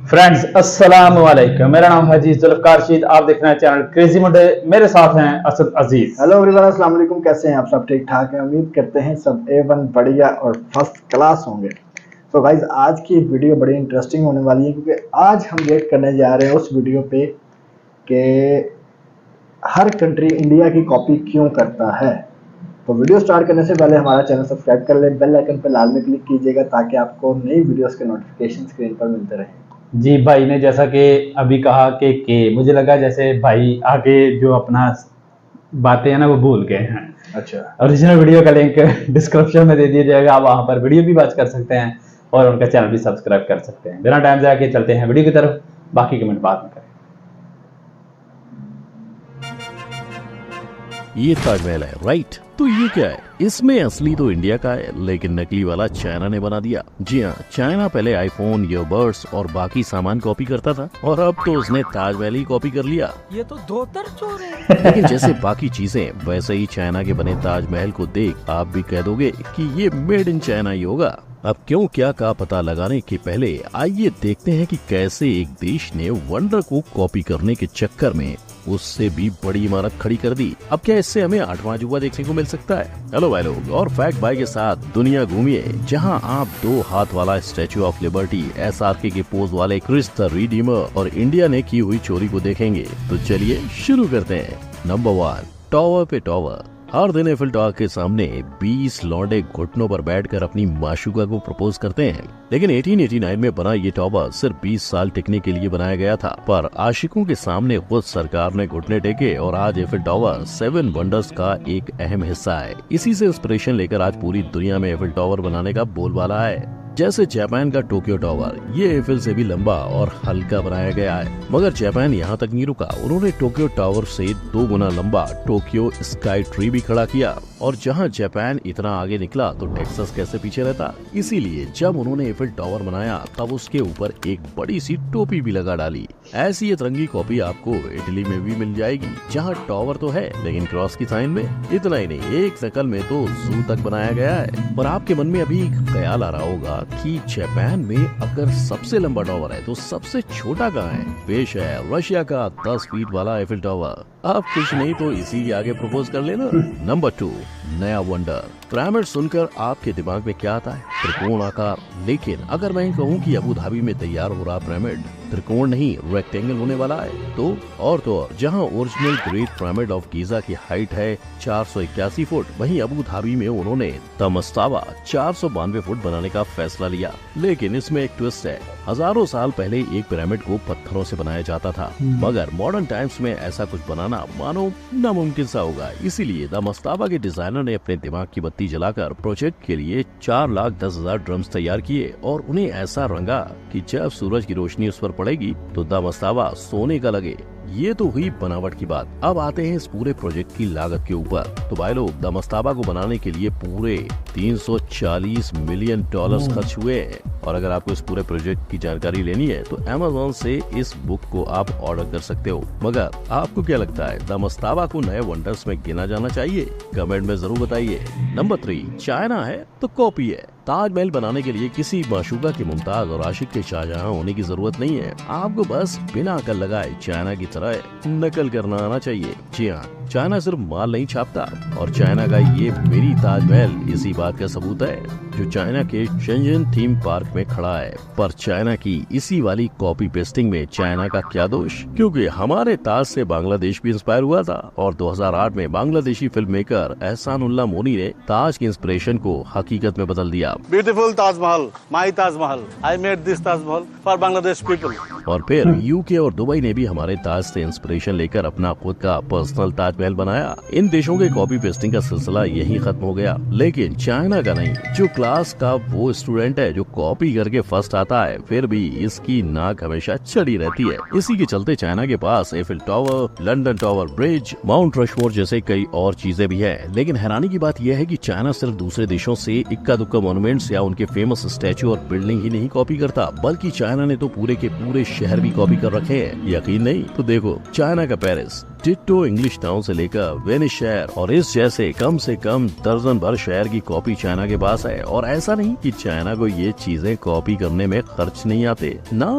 Friends अस्सलाम वालेकुम। मेरा नाम है जी जुल्फकार शीद। आप देख रहे हैं चैनल क्रेजी मुंडे। मेरे साथ हैं असद अजीज। हेलो एवरीवन, अस्सलाम वालेकुम। कैसे हैं आप? सब ठीक ठाक हैं? उम्मीद करते हैं सब A1 बढ़िया और फर्स्ट क्लास होंगे। तो गाइज आज की वीडियो बड़ी इंटरेस्टिंग होने वाली है, क्योंकि आज हम रिएक्ट करने जा रहे हैं उस वीडियो पे कि हर कंट्री इंडिया की कॉपी क्यों करता है। तो वीडियो स्टार्ट करने से पहले हमारा चैनल सब्सक्राइब कर ले, बेल आइकन पर लाल में क्लिक कीजिएगा ताकि आपको नई वीडियोस के नोटिफिकेशन स्क्रीन पर मिलते रहें। जी भाई ने जैसा कि अभी कहा कि मुझे लगा जैसे भाई आगे जो अपना बातें हैं ना वो भूल गए हैं। अच्छा, ओरिजिनल वीडियो का लिंक डिस्क्रिप्शन में दे दिया जाएगा, आप वहां पर वीडियो भी वॉच कर सकते हैं और उनका चैनल भी सब्सक्राइब कर सकते हैं। बिना टाइम जाके चलते हैं वीडियो की तरफ, बाकी कमेंट बाद में करें। ये ताजमहल है, राइट? तो ये क्या है? इसमें असली तो इंडिया का है, लेकिन नकली वाला चाइना ने बना दिया। जी हाँ, चाइना पहले आईफोन, ईयरबड्स और बाकी सामान कॉपी करता था, और अब तो उसने ताजमहल ही कॉपी कर लिया। ये तो धोतर चोर है। लेकिन जैसे बाकी चीजें, वैसे ही चाइना के बने ताजमहल को देख आप भी कह दोगे कि ये मेड इन चाइना ही होगा। अब क्यों क्या का पता लगाने के पहले आइए देखते हैं कि कैसे एक देश ने वंडर को कॉपी करने के चक्कर में उससे भी बड़ी इमारत खड़ी कर दी। अब क्या इससे हमें आठवां अजूबा देखने को मिल सकता है? हेलो भाई लोग, और फैक्ट बाय के साथ दुनिया घूमिए, जहां आप 2 हाथ वाला स्टैचू ऑफ लिबर्टी, SRK के पोज वाले क्रिस्ट द रिडीमर और इंडिया ने की हुई चोरी को देखेंगे। तो चलिए शुरू करते हैं। नंबर 1, टावर पे टावर। हर दिन एफिल टावर के सामने 20 लौंडे घुटनों पर बैठकर अपनी माशूका को प्रपोज करते हैं। लेकिन 1889 में बना ये टावर सिर्फ 20 साल टिकने के लिए बनाया गया था, पर आशिकों के सामने खुद सरकार ने घुटने टेके और आज एफिल टावर 7 वंडर्स का एक अहम हिस्सा है। इसी से इंस्पिरेशन लेकर आज पूरी दुनिया में एफिल टावर बनाने का बोलबाला है। जैसे जापान का टोक्यो टावर, ये एफिल से भी लंबा और हल्का बनाया गया है। मगर जापान यहाँ तक नहीं रुका, उन्होंने टोक्यो टावर से 2 गुना लंबा टोक्यो स्काई ट्री भी खड़ा किया। और जहाँ जापान इतना आगे निकला तो टेक्सास कैसे पीछे रहता। इसीलिए जब उन्होंने एफिल टावर बनाया तब उसके ऊपर एक बड़ी सी टोपी भी लगा डाली। ऐसी ये तिरंगी कॉपी आपको इटली में भी मिल जाएगी, जहाँ टावर तो है लेकिन क्रॉस की साइन में। इतना ही नहीं, एक नकल में तो जू तक बनाया गया है। पर आपके मन में अभी एक ख्याल आ रहा होगा कि जापान में अगर सबसे लंबा टावर है तो सबसे छोटा कहाँ है? पेश है रशिया का 10 फीट वाला एफिल टावर। आप कुछ नहीं तो इसी के आगे प्रपोज कर लेना। नंबर 2, नया वंडर। पिरामिड सुनकर आपके दिमाग में क्या आता है? त्रिकोण आकार। लेकिन अगर मैं कहूँ कि अबू धाबी में तैयार हो रहा पिरामिड त्रिकोण नहीं रेक्टेंगल होने वाला है, तो और जहाँ original great pyramid of Giza की हाइट है 481 फुट, वहीं अबू धाबी में उन्होंने द मस्ताबा 492 फुट बनाने का फैसला लिया। लेकिन इसमें एक ट्विस्ट है। हजारों साल पहले एक पिरामिड को पत्थरों से बनाया जाता था, मगर मॉडर्न टाइम्स में ऐसा कुछ बनाना मानो नामुमकिन सा होगा। इसीलिए द मस्ताबा के डिजाइनर ने अपने दिमाग की बत्ती जलाकर प्रोजेक्ट के लिए 4,10,000 ड्रम्स तैयार किए और उन्हें ऐसा रंगा कि जब सूरज की रोशनी उस पर पड़ेगी तो द मस्ताबा सोने का लगे। ये तो हुई बनावट की बात। अब आते हैं इस पूरे प्रोजेक्ट की लागत के ऊपर। तो भाई लोग, द मस्ताबा को बनाने के लिए पूरे $340 मिलियन खर्च हुए हैं। और अगर आपको इस पूरे प्रोजेक्ट की जानकारी लेनी है तो Amazon से इस बुक को आप ऑर्डर कर सकते हो। मगर आपको क्या लगता है, द मस्ताबा को नए वंडर्स में गिना जाना चाहिए? कमेंट में जरूर बताइए। नंबर 3, चाइना है तो कॉपी है। ताजमहल बनाने के लिए किसी माशूका के मुमताज और आशिक के शाहजहां होने की जरूरत नहीं है। आपको बस बिना अकल लगाए चाइना की तरह नकल करना आना चाहिए। जी हाँ, चाइना सिर्फ माल नहीं छापता, और चाइना का ये मेरी ताजमहल इसी बात का सबूत है, जो चाइना के शेंजन थीम पार्क में खड़ा है। पर चाइना की इसी वाली कॉपी पेस्टिंग में चाइना का क्या दोष? क्योंकि हमारे ताज से बांग्लादेश भी इंस्पायर हुआ था, और 2008 में बांग्लादेशी फिल्म मेकर एहसानुल्लाह मोनी ने ताज के इंस्पिरेशन को हकीकत में बदल दिया। Beautiful Taj Mahal, my Taj Mahal, I made this Taj Mahal for Bangladesh people. और फिर यूके और दुबई ने भी हमारे ताज से इंस्पिरेशन लेकर अपना खुद का पर्सनल ताजमहल बनाया। इन देशों के कॉपी पेस्टिंग का सिलसिला यही खत्म हो गया, लेकिन चाइना का नहीं। जो क्लास का वो स्टूडेंट है जो कॉपी करके फर्स्ट आता है, फिर भी इसकी नाक हमेशा चढ़ी रहती है। इसी के चलते चाइना के पास Eiffel tower, London tower bridge, Mount Rushmore जैसे कई और चीजें भी है। लेकिन हैरानी की बात यह है कि चाइना सिर्फ दूसरे देशों से इक्का दुक्का मॉन्यूमेंट्स या उनके फेमस स्टैचू और बिल्डिंग ही नहीं कॉपी करता, बल्कि चाइना ने तो पूरे के पूरे शहर भी कॉपी कर रखे हैं। यकीन नहीं तो देखो, चाइना का पेरिस डिट्टो इंग्लिश टाउन से लेकर वेनिस शहर और इस जैसे कम से कम दर्जन भर शहर की कॉपी चाइना के पास है। और ऐसा नहीं कि चाइना को ये चीजें कॉपी करने में खर्च नहीं आते ना।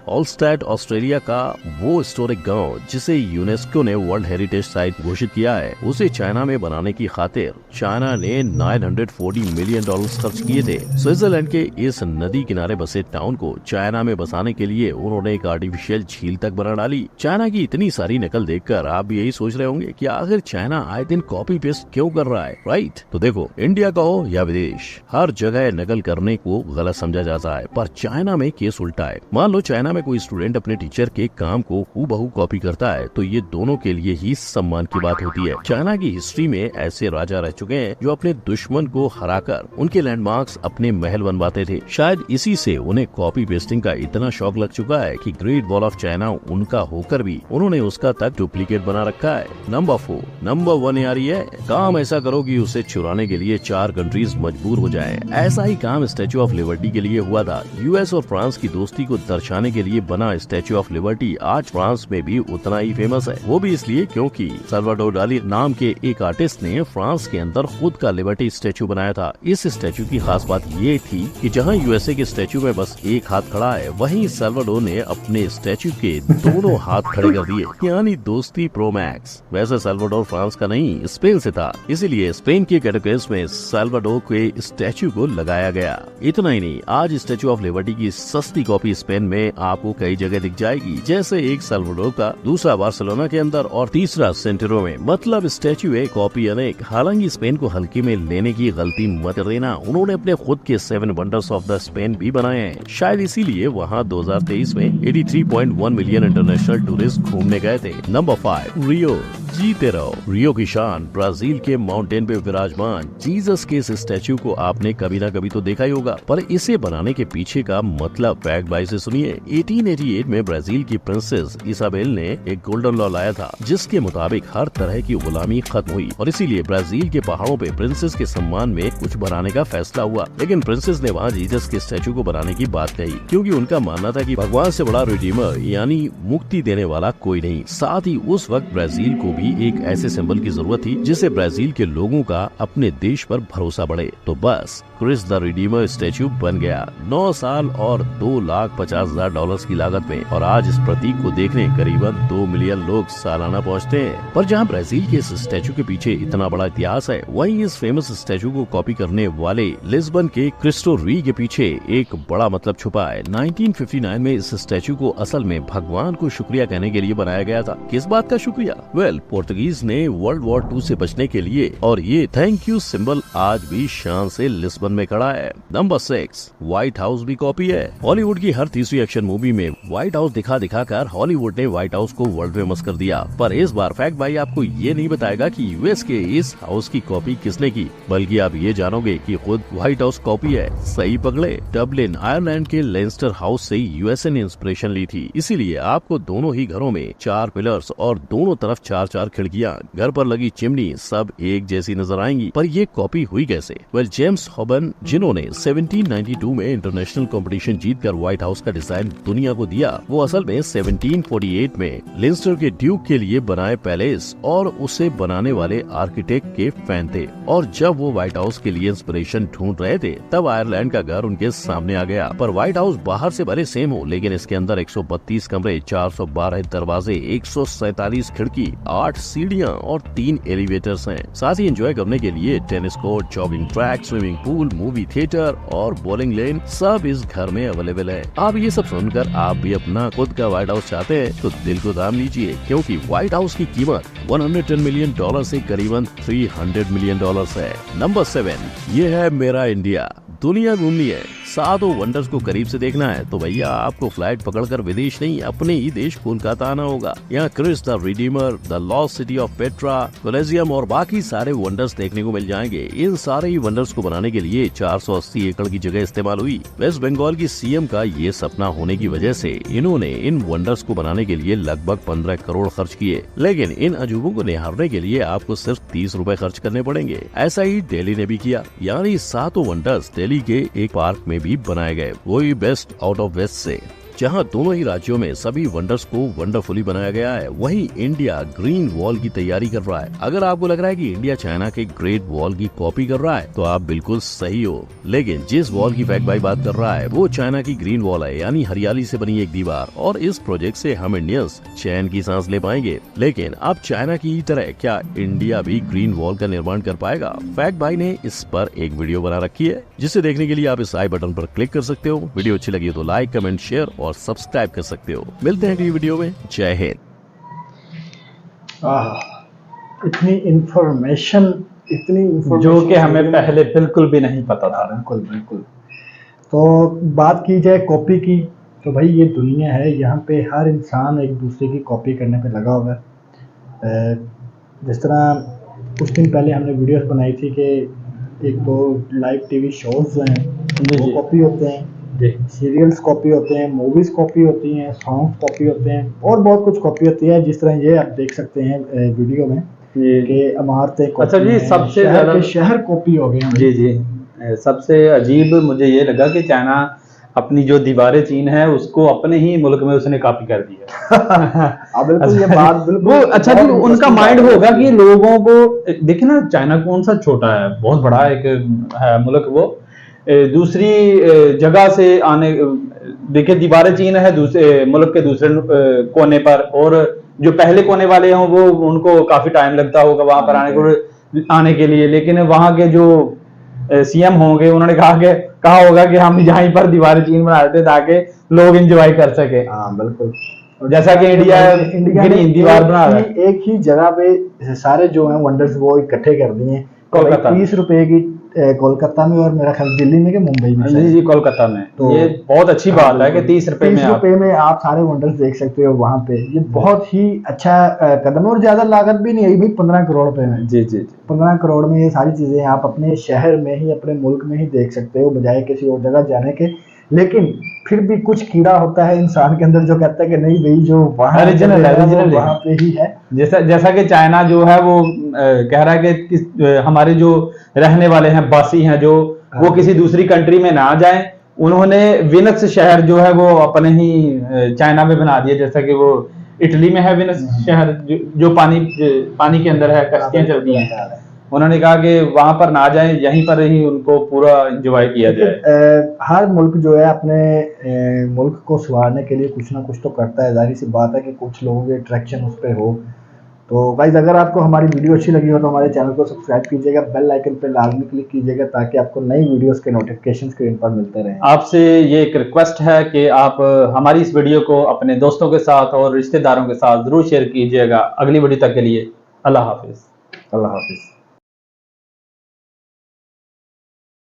ऑलस्टेड ऑस्ट्रेलिया का वो हिस्टोरिक गांव जिसे यूनेस्को ने वर्ल्ड हेरिटेज साइट घोषित किया है, उसे चाइना में बनाने की खातिर चाइना ने $940 मिलियन खर्च किए थे। स्विट्जरलैंड के इस नदी किनारे बसे टाउन को चाइना में बसाने के लिए उन्होंने एक आर्टिफिशियल झील तक बना डाली। चाइना की इतनी सारी नकल देखकर आप भी यही सोच रहे होंगे कि आखिर चाइना आए दिन कॉपी पेस्ट क्यों कर रहा है, राइट? तो देखो, इंडिया का हो या विदेश, हर जगह नकल करने को गलत समझा जाता है, पर चाइना में केस उल्टा है। मान लो चाइना में कोई स्टूडेंट अपने टीचर के काम को हूबहू कॉपी करता है तो ये दोनों के लिए ही सम्मान की बात होती है। चाइना की हिस्ट्री में ऐसे राजा रह चुके हैं जो अपने दुश्मन को हराकर उनके लैंडमार्क्स अपने महल बनवाते थे। शायद इसी से उन्हें कॉपी पेस्टिंग का इतना शौक लग चुका है कि ग्रेट वॉल ऑफ चाइना उनका होकर भी उन्होंने उसका तक डुप्लीकेट बना रखा है। नंबर 4, नंबर 1 यार ये काम ऐसा करो कि उसे चुराने के लिए 4 कंट्रीज मजबूर हो जाए। ऐसा ही काम स्टैचू ऑफ लिबर्टी के लिए हुआ था। यूएस और फ्रांस की दोस्ती को दर्शाने के लिए बना स्टैचू ऑफ लिबर्टी आज फ्रांस में भी उतना ही फेमस है। वो भी इसलिए क्योंकि सल्वाडोर डाली नाम के एक आर्टिस्ट ने फ्रांस के अंदर खुद का लिबर्टी स्टैचू बनाया था। इस स्टैचू की खास बात ये थी कि जहां यूएसए के स्टैचू में बस एक हाथ खड़ा है, वहीं सल्वाडोर ने अपने स्टैचू के दोनों हाथ खड़े कर दिए, यानी दोस्ती प्रो मैक्स। वैसे सल्वाडोर फ्रांस का नहीं, स्पेन से था, इसीलिए स्पेन के कैटेगरीज में सल्वाडोर के स्टैचू को लगाया गया। इतना ही नहीं, आज स्टैचू ऑफ लिबर्टी की सस्ती कॉपी स्पेन में आपको कई जगह दिख जाएगी, जैसे एक सल्वाडोर का, दूसरा बार्सिलोना के अंदर और तीसरा सेंटेरो में। मतलब स्टैचू है, कॉपी अनेक। हालांकि स्पेन को हल्के में लेने की गलती मत देना, उन्होंने अपने खुद के 7 वंडर्स ऑफ द स्पेन भी बनाए हैं। शायद इसीलिए वहाँ 2023 में 83.1 मिलियन इंटरनेशनल टूरिस्ट घूमने गए थे। नंबर 5, रियो। जीते रहो। रियो की शान ब्राजील के माउंटेन पे विराजमान जीसस के इस स्टैचू को आपने कभी ना कभी तो देखा ही होगा, पर इसे बनाने के पीछे का मतलब फैक्ट भाई से सुनिए। 1888 में ब्राजील की प्रिंसेस इसाबेल ने एक गोल्डन लॉ लाया था, जिसके मुताबिक हर तरह की गुलामी खत्म हुई और इसीलिए ब्राजील के पहाड़ों पे प्रिंसेस के सम्मान में कुछ बनाने का फैसला हुआ। लेकिन प्रिंसेस ने वहाँ जीसस के स्टैचू को बनाने की बात कही, क्योंकि उनका मानना था कि भगवान से बड़ा रिडीमर यानी मुक्ति देने वाला कोई नहीं। साथ ही उस वक्त ब्राजील को भी एक ऐसे सिंबल की जरूरत थी जिससे ब्राजील के लोगों का अपने देश पर भरोसा बढ़े। तो बस क्रिस द रिडीमर स्टैचू बन गया 9 साल और $250,000 की लागत में, और आज इस प्रतीक को देखने करीबन 2 मिलियन लोग सालाना पहुंचते हैं। पर जहां ब्राजील के इस स्टैचू के पीछे इतना बड़ा इतिहास है, वहीं इस फेमस स्टैचू को कॉपी करने वाले लिस्बन के क्रिस्टो री के पीछे एक बड़ा मतलब छुपा है। 1959 में इस स्टैचू को असल में भगवान को शुक्रिया कहने के लिए बनाया गया था। किस बात का शुक्रिया? वेल, पोर्तुगीज ने वर्ल्ड वॉर 2 से बचने के लिए, और ये थैंक यू सिंबल आज भी शान से लिस्बन में खड़ा है। नंबर 6, व्हाइट हाउस भी कॉपी है। हॉलीवुड की हर तीसरी एक्शन मूवी में व्हाइट हाउस दिखा कर हॉलीवुड ने व्हाइट हाउस को वर्ल्ड फेमस कर दिया। पर इस बार फैक्ट भाई आपको ये नहीं बताएगा कि यूएस के इस हाउस की कॉपी किसने की, बल्कि आप ये जानोगे कि खुद व्हाइट हाउस कॉपी है। सही पकड़े, डबलिन आयरलैंड के लेंस्टर हाउस से यूएसए ने इंस्पिरेशन ली थी, इसीलिए आपको दोनों ही घरों में 4 पिलर्स और दोनों तरफ 4-4 खिड़कियां, घर पर लगी चिमनी सब एक जैसी नजर आएंगी। पर ये कॉपी हुई कैसे? वेल, जेम्स हॉबन, जिन्होंने 1792 में इंटरनेशनल कंपटीशन जीतकर व्हाइट हाउस का डिजाइन दुनिया को दिया, वो असल में 1748 में लेंस्टर के ड्यूक के लिए बनाए पैलेस और उसे बनाने वाले आर्किटेक्ट के फैन थे। और जब वो व्हाइट हाउस के लिए इंस्पिरेशन ढूंढ रहे थे, तब आयरलैंड का घर उनके सामने आ गया। पर व्हाइट हाउस बाहर से भले सेम हो, लेकिन इसके अंदर 132 कमरे, 412 दरवाजे, 147 खिड़की, 8 सीढ़ियाँ और 3 एलिवेटर्स हैं। साथ ही एंजॉय करने के लिए tennis court, jogging track, swimming pool, movie theatre और बॉलिंग लेन सब इस घर में अवेलेबल है। आप ये सब सुनकर आप भी अपना खुद का व्हाइट हाउस चाहते हैं तो दिल को थाम लीजिए, क्योंकि व्हाइट हाउस की कीमत $110 मिलियन से करीबन $300 मिलियन है। नंबर 7, ये है मेरा इंडिया। दुनिया घूमनी है, 7 वंडर्स को करीब से देखना है तो भैया आपको फ्लाइट पकड़कर विदेश नहीं, अपने ही देश कोलकाता आना होगा। यहाँ Christ the Redeemer, the lost city of Petra, Colosseum और बाकी सारे वंडर्स देखने को मिल जाएंगे। इन सारे ही वंडर्स को बनाने के लिए 480 एकड़ की जगह इस्तेमाल हुई। वेस्ट बंगाल की सीएम का ये सपना होने की वजह से इन्होंने इन वंडर्स को बनाने के लिए लगभग 15 करोड़ खर्च किए, लेकिन इन अजूबों को निहारने के लिए आपको सिर्फ 30 रुपए खर्च करने पड़ेंगे। ऐसा ही दिल्ली ने भी किया, यानी 7 वंडर्स दिल्ली के एक पार्क में भी बनाए गए, वही बेस्ट आउट ऑफ वेस्ट से। जहां दोनों ही राज्यों में सभी वंडर्स को वंडरफुली बनाया गया है, वहीं इंडिया ग्रीन वॉल की तैयारी कर रहा है। अगर आपको लग रहा है कि इंडिया चाइना के ग्रेट वॉल की कॉपी कर रहा है तो आप बिल्कुल सही हो, लेकिन जिस वॉल की फैक्ट भाई बात कर रहा है वो चाइना की ग्रीन वॉल है, यानी हरियाली से बनी एक दीवार। और इस प्रोजेक्ट से हम इंडियंस चैन की सांस ले पाएंगे। लेकिन अब चाइना की तरह क्या इंडिया भी ग्रीन वॉल का निर्माण कर पाएगा? फैक्ट भाई ने इस पर एक वीडियो बना रखी है, जिसे देखने के लिए आप इस आई बटन पर क्लिक कर सकते हो। वीडियो अच्छी लगी तो लाइक, कमेंट, शेयर और सब्सक्राइब कर सकते हो। मिलते हैं अगली वीडियो में। जय हिंद। इतनी इंफॉर्मेशन जो कि हमें पहले बिल्कुल भी नहीं पता था। बिल्कुल बिल्कुल। तो बात की जाए कॉपी की, तो भाई ये दुनिया है, यहाँ पे हर इंसान एक दूसरे की कॉपी करने पे लगा हुआ है। जिस तरह कुछ दिन पहले हमने वीडियोस बनाई थी कि एक तो लाइव टीवी शोज जो हैं वो कॉपी होते हैं, सीरियल्स कॉपी होते हैं, मूवीज कॉपी होती हैं, सॉन्ग्स कॉपी होते हैं और बहुत कुछ कॉपी होती है। जिस तरह ये आप देख सकते हैं वीडियो में कि इमारतें कॉपी अच्छा जी, हैं, सबसे ज्यादा शहर कॉपी हो गए हैं। जी सबसे अजीब मुझे ये लगा कि चाइना अपनी जो दीवारें चीन है उसको अपने ही मुल्क में उसने कॉपी कर दिया। बिल्कुल ये बात बिल्कुल वो अच्छा जी, उनका माइंड होगा कि लोगों को देखिए ना, चाइना कौन सा छोटा है, बहुत बड़ा एक है मुल्क। वो दूसरी जगह से आने, देखिए दीवारें चीन है दूसरे मुल्क के दूसरे कोने पर, और जो पहले कोने वाले हों वो उनको काफी टाइम लगता होगा वहां पर आने के लिए। लेकिन वहां के जो सीएम होंगे उन्होंने कहा होगा कि हम यहीं पर दीवारें चीन बना देते ताकि लोग एंजॉय कर सके। हाँ बिल्कुल। जैसा कि इंडिया ग्रीन दीवार बना रहा है, एक ही जगह पे सारे जो हैं वंडर्स वो इकट्ठे कर दिए। कोलकाता 30 रुपए की कोलकाता में, और मेरा ख्याल दिल्ली में कि मुंबई में। जी कोलकाता में। तो ये बहुत अच्छी बात है कि 30 रुपए में आप सारे वंडर्स देख सकते हो वहां पे। ये बहुत ही अच्छा कदम, और ज्यादा लागत भी नहीं आई भाई, 15 करोड़ रुपए में। जी 15 करोड़ में ये सारी चीजें आप अपने शहर में ही, अपने मुल्क में ही देख सकते हो बजाय किसी और जगह जाने के। लेकिन फिर भी कुछ कीड़ा होता है इंसान के अंदर जो कहता है कि नहीं भाई जो वहाँ ओरिजिनल वहाँ पे ही है। जैसा कि चाइना जो है वो कह रहा है कि हमारे जो रहने वाले हैं बासी हैं जो, वो किसी दूसरी कंट्री में ना जाएं। उन्होंने विनस शहर जो है वो अपने ही चाइना में बना दिया, जैसा कि वो इटली में है विनस शहर जो पानी के अंदर है, कश्तियां चलती हैं। उन्होंने कहा कि वहां पर ना जाएं, यहीं पर ही उनको पूरा एंजॉय किया जाए। हर मुल्क जो है अपने मुल्क को संवारने के लिए कुछ ना कुछ तो करता है। जाहिर सी बात है कि कुछ लोगों के अट्रैक्शन उस पर हो। तो गाइस, अगर आपको हमारी वीडियो अच्छी लगी हो तो हमारे चैनल को सब्सक्राइब कीजिएगा, बेल आइकन पे लाजमी क्लिक कीजिएगा ताकि आपको नई वीडियोस के नोटिफिकेशन स्क्रीन पर मिलते रहें। आपसे ये एक रिक्वेस्ट है कि आप हमारी इस वीडियो को अपने दोस्तों के साथ और रिश्तेदारों के साथ जरूर शेयर कीजिएगा। अगली वीडियो तक के लिए अल्लाह हाफिज। अल्लाह हाफिज।